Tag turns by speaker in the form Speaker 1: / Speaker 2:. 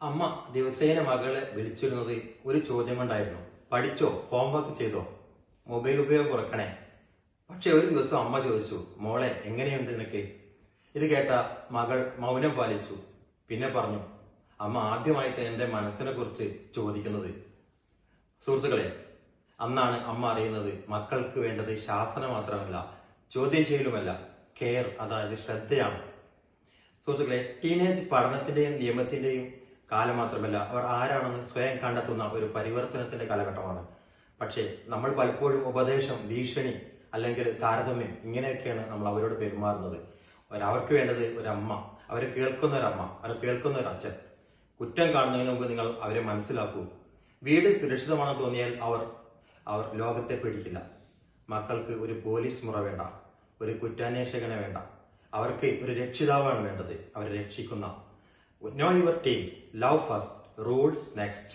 Speaker 1: അമ്മ ദിവസേന മകളെ വിളിച്ചിരുന്നത് ഒരു ചോദ്യം കൊണ്ടായിരുന്നു. പഠിച്ചോ? ഹോംവർക്ക് ചെയ്തോ? മൊബൈൽ ഉപയോഗം കുറക്കണേ. പക്ഷെ ഒരു ദിവസം അമ്മ ചോദിച്ചു, മോളെ എങ്ങനെയുണ്ട് നിനക്ക്? ഇത് കേട്ട മകൾ മൗനം പാലിച്ചു. പിന്നെ പറഞ്ഞു, അമ്മ ആദ്യമായിട്ട് എന്റെ മനസ്സിനെ കുറിച്ച് ചോദിക്കുന്നത്. സുഹൃത്തുക്കളെ, അന്നാണ് അമ്മ അറിയുന്നത് മക്കൾക്ക് വേണ്ടത് ശാസന മാത്രമല്ല, ചോദ്യം ചെയ്യലുമല്ല, കെയർ, അതായത് ശ്രദ്ധയാണ്. സുഹൃത്തുക്കളെ, ടീനേജ് പഠനത്തിന്റെയും നിയമത്തിന്റെയും കാലം മാത്രമല്ല, അവർ ആരാണെന്ന് സ്വയം കണ്ടെത്തുന്ന ഒരു പരിവർത്തനത്തിന്റെ കാലഘട്ടമാണ്. പക്ഷേ നമ്മൾ പലപ്പോഴും ഉപദേശം, ഭീഷണി അല്ലെങ്കിൽ താരതമ്യം ഇങ്ങനെയൊക്കെയാണ് നമ്മൾ അവരോട് പെരുമാറുന്നത്. അവർക്ക് വേണ്ടത് ഒരമ്മ, അവരെ കേൾക്കുന്ന ഒരമ്മ, അവരെ കേൾക്കുന്ന ഒരു അച്ഛൻ. കുറ്റം കാണുന്നതിന് മുമ്പ് നിങ്ങൾ അവരെ മനസ്സിലാക്കൂ. വീട് സുരക്ഷിതമാണെന്ന് തോന്നിയാൽ അവർ ലോകത്തെ പേടിക്കില്ല. മക്കൾക്ക് ഒരു പോലീസ് മുറ വേണ്ട, ഒരു കുറ്റാന്വേഷകനെ വേണ്ട. അവർക്ക് ഒരു രക്ഷിതാവാണ് വേണ്ടത്, അവരെ രക്ഷിക്കുന്ന. Know your teams, love first, rules next.